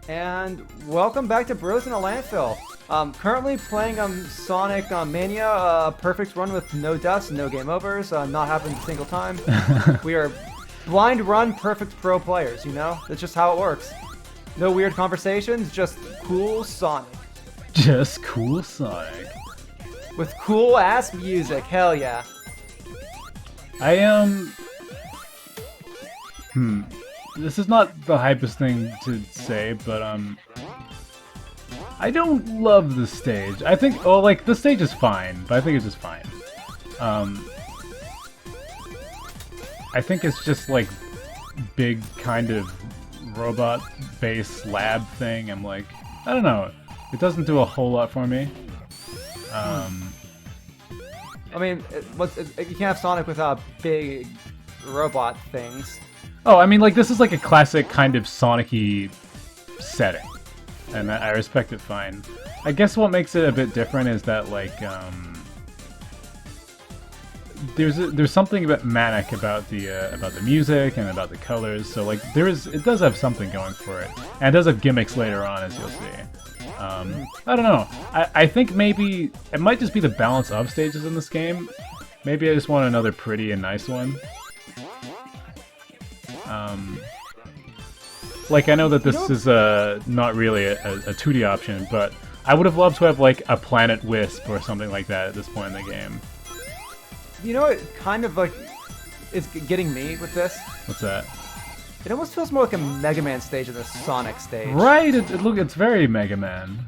And welcome back to Bros in a Landfill. Currently playing Sonic Mania, perfect run with no deaths, no game overs, not happened a single time. We are blind run, perfect pro players, you know? That's just how it works. No weird conversations, just cool Sonic. Just cool Sonic. With cool ass music, hell yeah. I am... This is not the hypest thing to say, but I don't love the stage. I think, the stage is fine, but I think it's just fine. I think it's just like big kind of robot base lab thing. I'm like, I don't know. It doesn't do a whole lot for me. I mean, you can't have Sonic without big robot things. Oh, I mean, like, this is like a classic kind of Sonic-y setting, and I respect it fine. I guess what makes it a bit different is that, like, there's something about manic about the music and about the colors. So, like, it does have something going for it, and it does have gimmicks later on, as you'll see. I don't know. I think maybe it might just be the balance of stages in this game. Maybe I just want another pretty and nice one. Like, I know that this is not really a 2D option, but I would have loved to have, like, a Planet Wisp or something like that at this point in the game. You know what kind of, like, is getting me with this? What's that? It almost feels more like a Mega Man stage than a Sonic stage. Right! It's very Mega Man.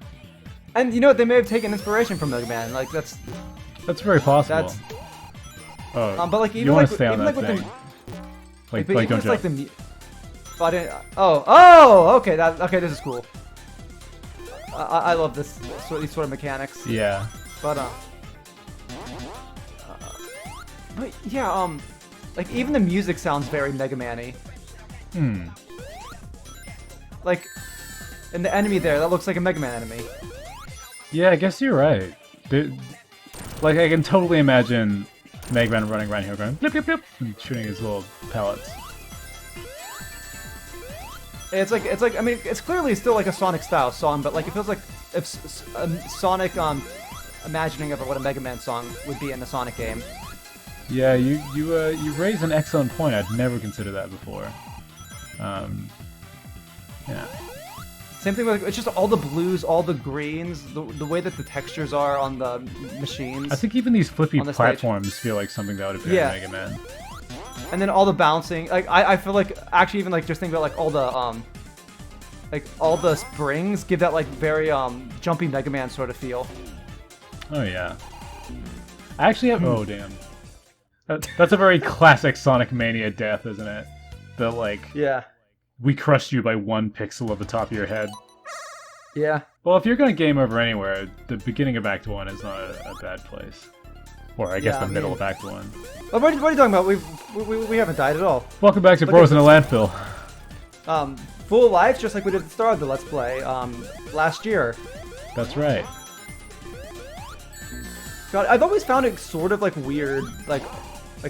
And, you know what, they may have taken inspiration from Mega Man. Like, that's very possible. But, like, even you want like, to stay on that thing. Like, don't jump. Like okay, okay, this is cool. I love these sort of mechanics. Yeah. But yeah, like even the music sounds very Mega Man-y. Like, and the enemy there, that looks like a Mega Man enemy. Yeah, I guess you're right. Like, I can totally imagine Mega Man running around here going blip blip blip and shooting his little pellets. It's like I mean, it's clearly still like a Sonic style song, but like it feels like if Sonic imagining of what a Mega Man song would be in the Sonic game. Yeah, you raise an excellent point. I'd never considered that before. Yeah. Same thing with, it's just all the blues, all the greens, the way that the textures are on the machines. I think even these flippy platforms feel like something that would have been in Mega Man. And then all the bouncing, like I feel like actually even like just think about like all the springs give that like very jumpy Mega Man sort of feel. Oh yeah. I actually have oh damn. That's a very classic Sonic Mania death, isn't it? The like we crushed you by 1 pixel of the top of your head. Yeah. Well, if you're gonna game over anywhere, the beginning of Act 1 is not a bad place. Or I guess the middle of Act 1. Well, what are you talking about? We haven't died at all. Welcome back to Bros in a Landfill. Full life, just like we did at the start of the Let's Play last year. That's right. God, I've always found it sort of like weird, like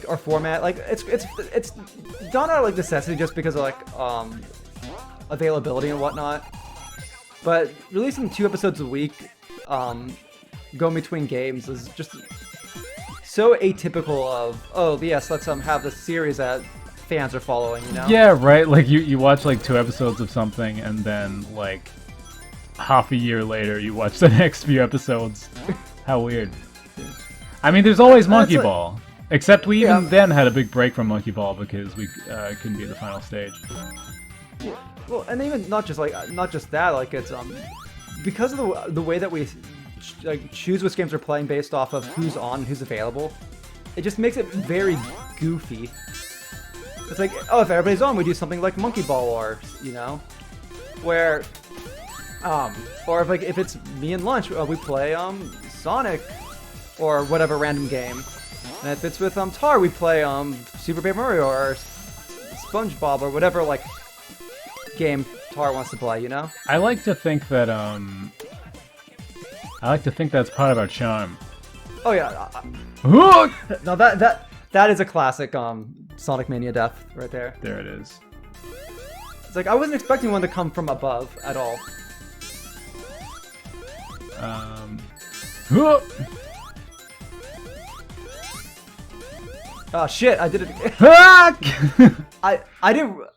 our format. Like it's done out of like necessity, just because of like availability and whatnot. But releasing 2 episodes a week, going between games is just so atypical of, oh yes, let's have this series that fans are following, you know? Yeah, right. Like you watch like 2 episodes of something, and then like half a year later you watch the next few episodes. How weird. I mean, there's always Monkey Ball, except we even then had a big break from Monkey Ball because we couldn't be the final stage. Yeah. Well, and even not just that, like it's because of the way that we choose which games we're playing based off of who's on and who's available. It just makes it very goofy. It's like, oh, if everybody's on, we do something like Monkey Ball, or you know, where or if it's me and Lunch, we play Sonic or whatever random game. And if it's with Tar, we play Super Paper Mario or SpongeBob or whatever like game Tar wants to play, you know? I like to think that that's part of our charm. Oh yeah. No, that is a classic Sonic Mania death right there. There it is. It's like I wasn't expecting one to come from above at all. Oh shit! I did it again. I didn't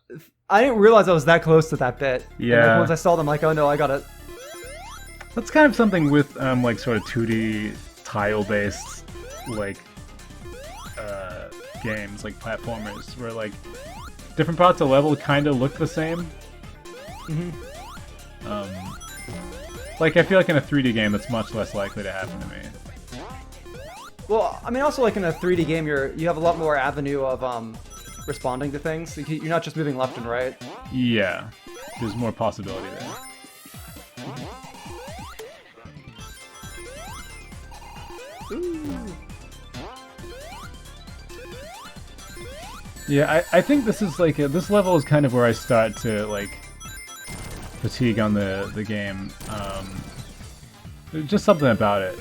realize I was that close to that bit. Yeah. And like, once I saw them, like, oh no, I gotta. That's kind of something with like sort of 2D tile-based like games, like platformers, where like different parts of the level kind of look the same. Like I feel like in a 3D game, that's much less likely to happen to me. Well, I mean, also like in a 3D game, you have a lot more avenue of responding to things. You're not just moving left and right. Yeah, there's more possibility there. Ooh. Yeah, I think this is like this level is kind of where I start to like fatigue on the game. Just something about it.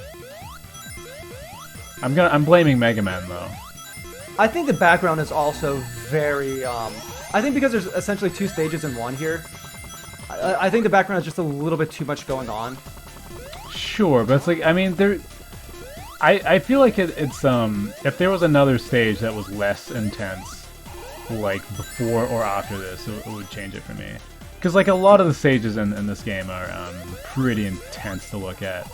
I'm blaming Mega Man though. I think the background is also very I think because there's essentially 2 stages in one here. I think the background is just a little bit too much going on. Sure, but it's like I mean there. I feel like it's if there was another stage that was less intense, like before or after this, it would change it for me. Because like a lot of the stages in this game are pretty intense to look at.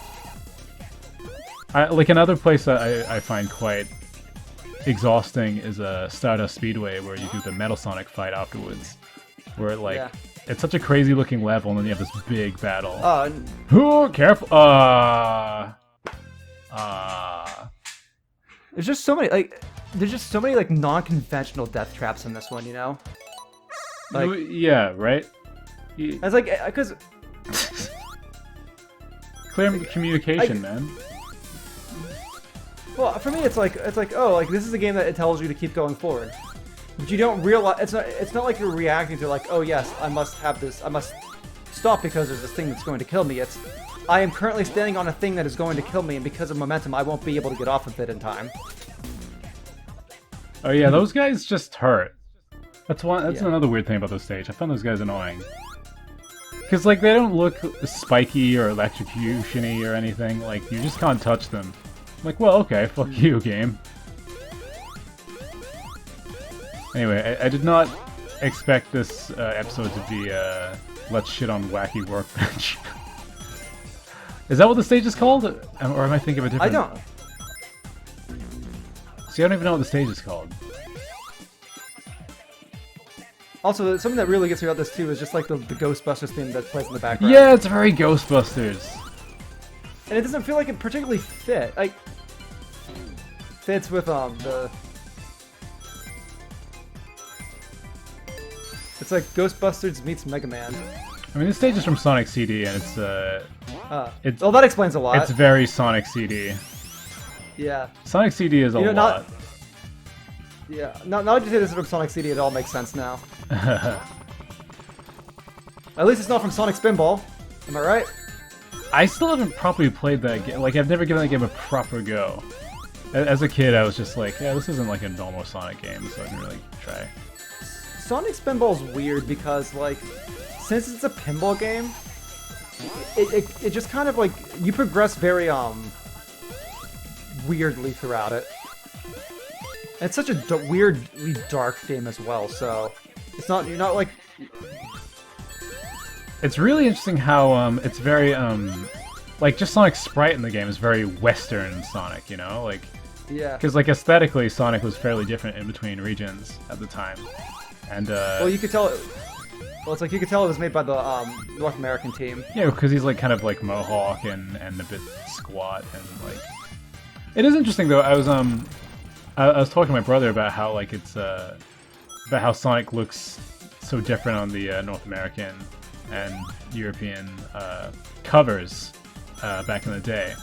Like another place that I find quite exhausting is Stardust Speedway, where you do the Metal Sonic fight afterwards, where like it's such a crazy looking level, and then you have this big battle. Oh, careful! There's just so many like non-conventional death traps in this one, you know? Like, yeah, right. It's like because clear communication, man. Well, for me, it's like oh, like this is a game that it tells you to keep going forward, but you don't realize it's not like you're reacting to like, oh yes, I must have this, I must stop because there's this thing that's going to kill me. It's I am currently standing on a thing that is going to kill me, and because of momentum, I won't be able to get off of it in time. Oh yeah, those guys just hurt. That's another weird thing about this stage. I found those guys annoying. Because like they don't look spiky or electrocution-y or anything. Like you just can't touch them. I'm like, well, okay, fuck you, game. Anyway, I did not expect this episode to be let's shit on Wacky Workbench. Is that what the stage is called? Or am I thinking of a different... I don't. See, I don't even know what the stage is called. Also, something that really gets me about this too is just like the Ghostbusters theme that plays in the background. Yeah, it's very Ghostbusters. And it doesn't feel like it particularly fits with the... It's like Ghostbusters meets Mega Man. I mean, this stage is from Sonic CD, and it's well, that explains a lot. It's very Sonic CD. Yeah. Sonic CD is a lot. Yeah. Now that you say this is from Sonic CD, it all makes sense now. At least it's not from Sonic Spinball. Am I right? I still haven't properly played that game. Like, I've never given that game a proper go. As a kid, I was just like, yeah, this isn't like a normal Sonic game, so I didn't really try. Sonic Spinball's weird because, like, since it's a pinball game, it just kind of, like, you progress very, weirdly throughout it. And it's such a weirdly dark game as well, so you're not, like... It's really interesting how, it's very, like, just Sonic's sprite in the game is very Western Sonic, you know? Like, yeah. Because, like, aesthetically, Sonic was fairly different in between regions at the time. And, well, you could tell... Well, it's like you could tell it was made by the North American team. Yeah, because he's, like, kind of, like, Mohawk and a bit squat and, like... It is interesting, though. I was talking to my brother about how, like, it's, about how Sonic looks so different on the North American and European covers back in the day.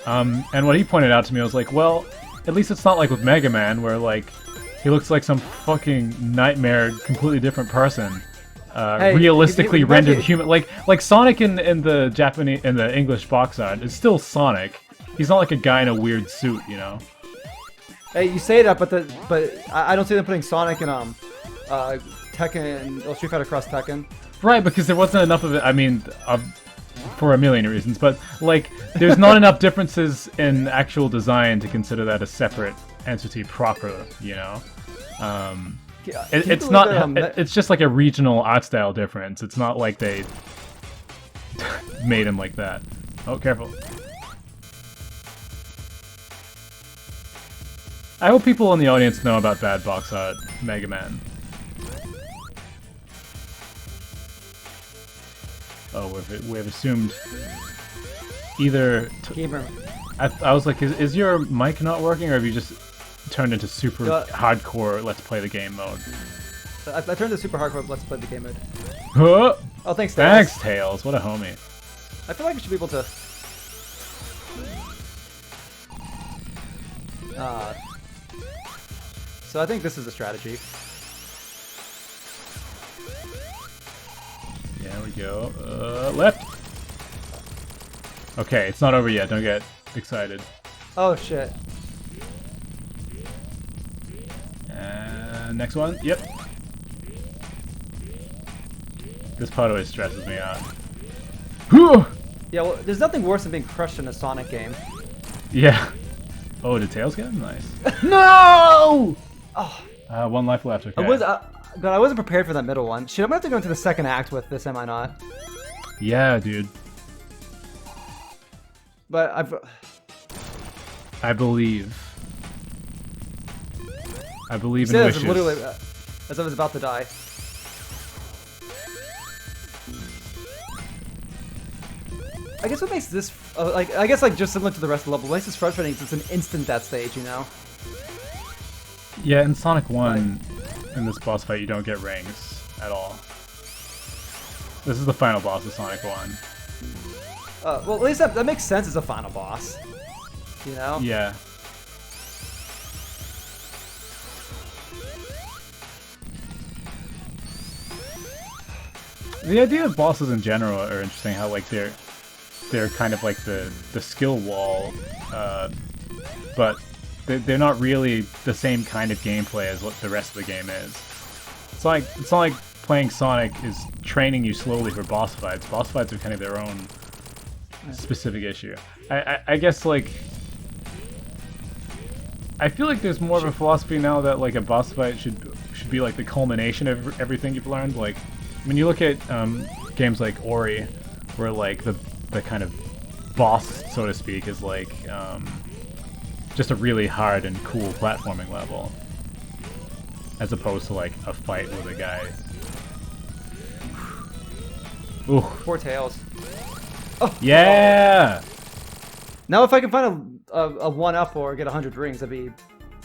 And what he pointed out to me was like, well, at least it's not like with Mega Man, where, like, he looks like some fucking nightmare, completely different person. Hey, realistically rendered human. Like Sonic in the English box art is still Sonic. He's not like a guy in a weird suit, you know? Hey, you say that, but I don't see them putting Sonic in Tekken, or Street Fighter Cross Tekken. Right, because there wasn't enough of it. I mean, for a million reasons, but like, there's not enough differences in actual design to consider that a separate entity proper. You know, it's not. It's just like a regional art style difference. It's not like they made him like that. Oh, careful. I hope people in the audience know about bad box art Mega Man. Oh, we've assumed either... Gamer. I was like, is your mic not working, or have you just turned into super hardcore let's play the game mode? I turned to super hardcore let's play the game mode. Huh? Oh, thanks, Tails. Thanks, Tails. What a homie. I feel like I should be able to... So I think this is a strategy. There we go. Left! Okay, it's not over yet. Don't get excited. Oh, shit. And next one. Yep. This part always stresses me out. Yeah, well, there's nothing worse than being crushed in a Sonic game. Yeah. Oh, did Tails get him? Nice. No! Oh. One life left. Okay. But I wasn't prepared for that middle one. Shit, I'm gonna have to go into the second act with this, am I not? Yeah, dude. But I believe. I believe in wishes. wishes. Literally, as I was about to die. I guess what makes this, I guess just similar to the rest of the level, what makes this frustrating is it's an instant death stage, you know? Yeah, in Sonic 1, in this boss fight, you don't get rings at all. This is the final boss of Sonic 1. Well, at least that makes sense as a final boss, you know? Yeah. The idea of bosses in general are interesting, how like they're kind of like the skill wall, but they're not really the same kind of gameplay as what the rest of the game is. It's not like playing Sonic is training you slowly for boss fights. Boss fights are kind of their own specific issue. I guess like I feel like there's more of a philosophy now that like a boss fight should be like the culmination of everything you've learned. Like when you look at games like Ori, where like the kind of boss, so to speak, is like just a really hard and cool platforming level, as opposed to like a fight with a guy. Ooh. Poor Tails. Oh. Yeah. Now if I can find a 1-up or get 100 rings, that'd be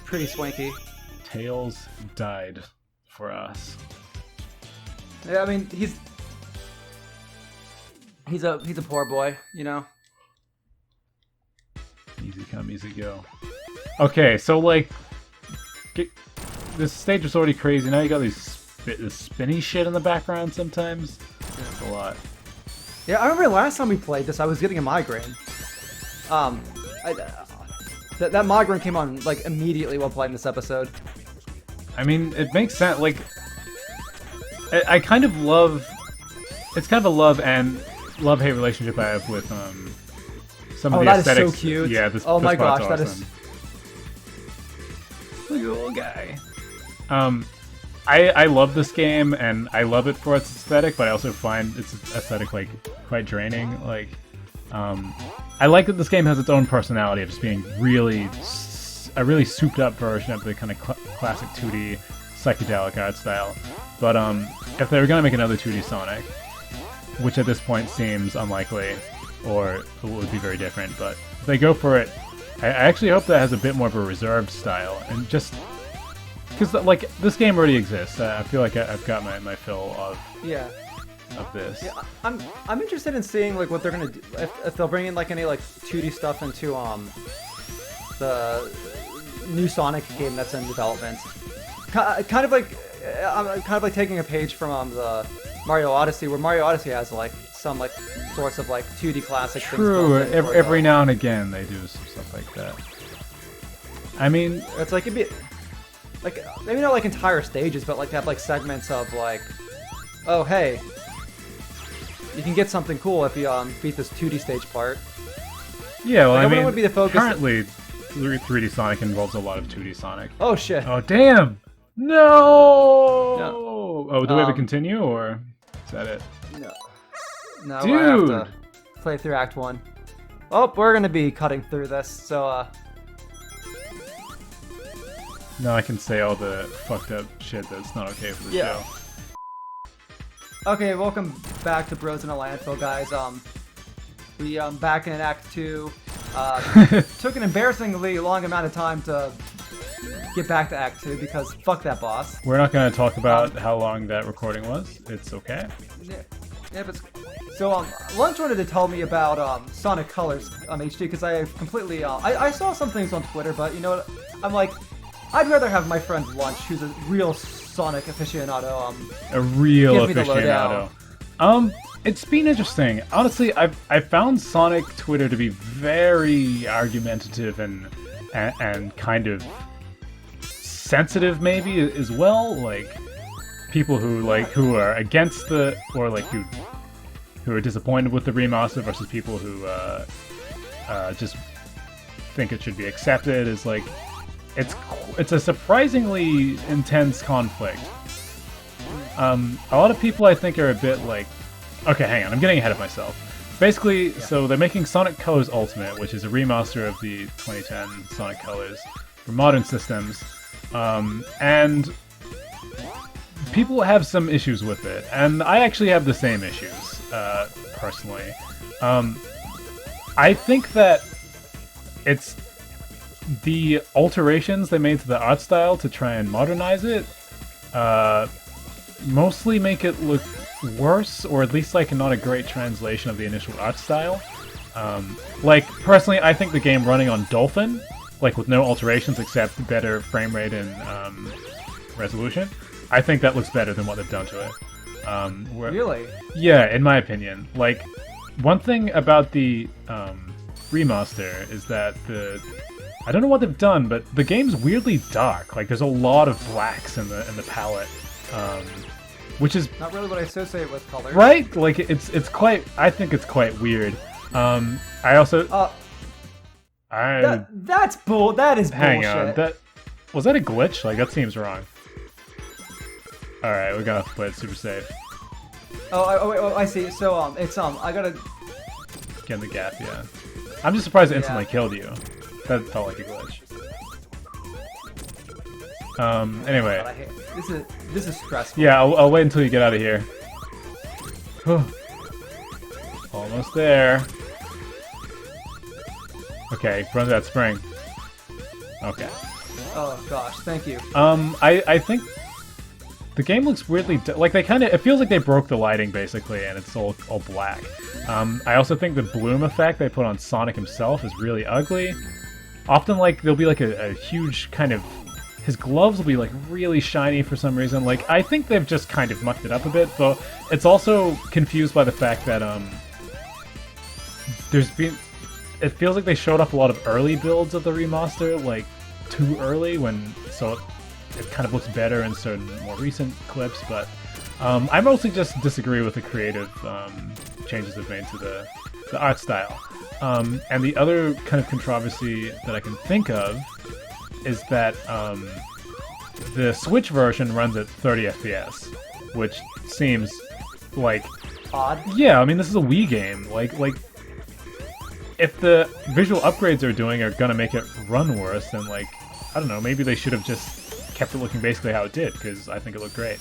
pretty swanky. Tails died for us. Yeah, I mean he's a poor boy, you know. Easy come, easy go. Okay, so like, this stage was already crazy. Now you got this spinny shit in the background sometimes. That's a lot. Yeah, I remember last time we played this, I was getting a migraine. That migraine came on like immediately while playing this episode. I mean, it makes sense. Like, I kind of love. It's kind of a love-hate relationship I have with some of the aesthetics. That is so cute. Yeah, this. Oh this my gosh, awesome. that is. Look at the little guy. I love this game and I love it for its aesthetic, but I also find its aesthetic like quite draining. Like, I like that this game has its own personality of just being a really souped-up version of the kind of classic 2D psychedelic art style. But if they were gonna make another 2D Sonic, which at this point seems unlikely, or it would be very different, but if they go for it, I actually hope that has a bit more of a reserved style, and just because like this game already exists, I feel like I've got my fill of this. Yeah, I'm interested in seeing like what they're gonna do, if they'll bring in like any like 2D stuff into the new Sonic game that's in development. Kind of like taking a page from the Mario Odyssey, where Mario Odyssey has like some like sorts of like 2D classic True, things. Every now and again they do some stuff like that. I mean, it's like it'd be like maybe not like entire stages, but like to have like segments of like, oh hey, you can get something cool if you beat this 2D stage part. Yeah, well, like, I mean, would be the focus. Currently, 3D Sonic involves a lot of 2D Sonic. Oh shit! Oh damn! No! Oh, do we have to continue, or is that it? No, Dude! I have to play through Act 1. Oh, we're gonna be cutting through this, so Now I can say all the fucked up shit that's not okay for the show. Okay, welcome back to Bros in a Landfill, guys. We back in Act 2. Took an embarrassingly long amount of time to get back to Act 2 because fuck that boss. We're not going to talk about how long that recording was. It's okay. Yeah, but so Lunch wanted to tell me about Sonic Colors HD because I completely I saw some things on Twitter, but you know what? I'm like, I'd rather have my friend Lunch, who's a real Sonic aficionado. A real give me the aficionado. It's been interesting. Honestly, I found Sonic Twitter to be very argumentative and kind of sensitive, maybe as well. Like people who are against the or like who are disappointed with the remaster versus people who just think it should be accepted is like it's a surprisingly intense conflict. A lot of people I think are a bit like, okay, hang on, I'm getting ahead of myself. Basically, so they're making Sonic Colors Ultimate, which is a remaster of the 2010 Sonic Colors for modern systems, and people have some issues with it, and I actually have the same issues, personally. I think that it's the alterations they made to the art style to try and modernize it, mostly make it look worse, or at least like not a great translation of the initial art style. Like, personally, I think the game running on Dolphin, like with no alterations except better frame rate and resolution, I think that looks better than what they've done to it. Really? Yeah, in my opinion. Like, one thing about the remaster is that I don't know what they've done, but the game's weirdly dark. Like, there's a lot of blacks in the palette. Which is not really what I associate with colors. Right? Like it's quite. I think it's quite weird. I also. That's bull. That is hang bullshit. on. Was that a glitch? Like that seems wrong. All right, we gotta play it super safe. Wait, I see. So it's I gotta get in the gap. Yeah. I'm just surprised it instantly killed you. That felt like a glitch. Anyway. God, this is stressful. Yeah, I'll wait until you get out of here. Almost there. Okay, run to that spring. Okay. Oh gosh, thank you. I think the game looks weirdly like it feels like they broke the lighting basically, and it's all black. I also think the bloom effect they put on Sonic himself is really ugly. Often, like there'll be like a huge kind of. His gloves will be like really shiny for some reason. Like I think they've just kind of mucked it up a bit, though. It's also confused by the fact that it feels like they showed up a lot of early builds of the remaster, like too early, so it kind of looks better in certain more recent clips. But I mostly just disagree with the creative changes they've made to the art style. And the other kind of controversy that I can think of is that the Switch version runs at 30 FPS, which seems like odd. Yeah, I mean this is a Wii game. Like if the visual upgrades they're doing are gonna make it run worse, then like I don't know, maybe they should have just kept it looking basically how it did, because I think it looked great.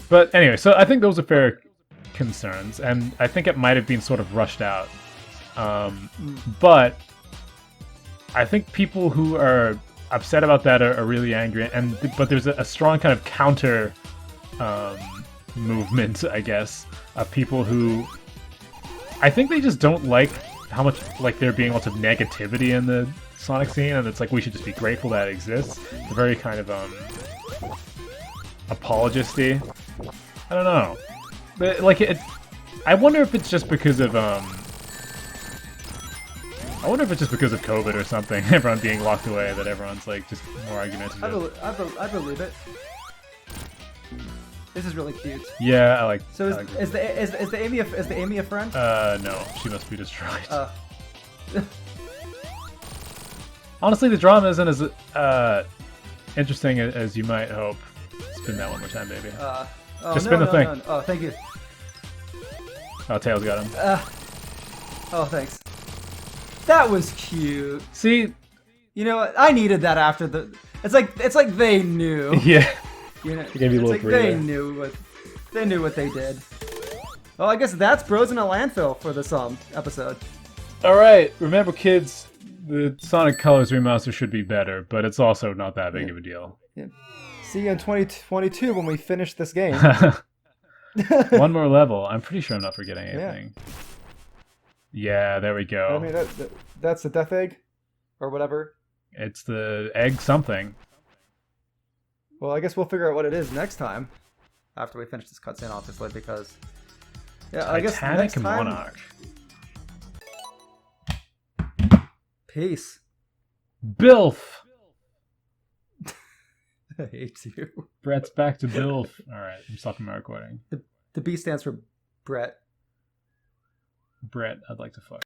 But anyway, so I think those are fair concerns, and I think it might have been sort of rushed out. But I think people who are upset about that are really angry, but there's a strong kind of counter movement, I guess, of people who I think they just don't like how much like there being lots of negativity in the Sonic scene, and it's like we should just be grateful that it exists. They're very kind of apologist-y. I don't know, but like I wonder if it's just because of I wonder if it's just because of COVID or something, everyone being locked away, that everyone's like just more argumentative. I believe it. This is really cute. Yeah, I like. So I like is the Amy a friend? No, she must be destroyed. Honestly, the drama isn't as interesting as you might hope. Spin that one more time, baby. Just spin the thing. No. Oh, thank you. Oh, Tails got him. Oh, thanks. That was cute. See, you know what? I needed that after the. It's like they knew. Yeah. You know, It gave you a little like breather. they knew what they did. Well, I guess that's Bros in a Landfill for this episode. All right, remember, kids, the Sonic Colors remaster should be better, but it's also not that big of a deal. Yeah. See you in 2022 when we finish this game. One more level. I'm pretty sure I'm not forgetting anything. Yeah, there we go. I mean, that's the Death Egg, or whatever. It's the egg something. Well, I guess we'll figure out what it is next time, after we finish this cutscene, obviously, because I guess next time. Monarch. Peace. Bilf. I hate you. Brett's back to Bilf. All right, I'm stopping my recording. The B stands for Brett. Brett, I'd like to fuck.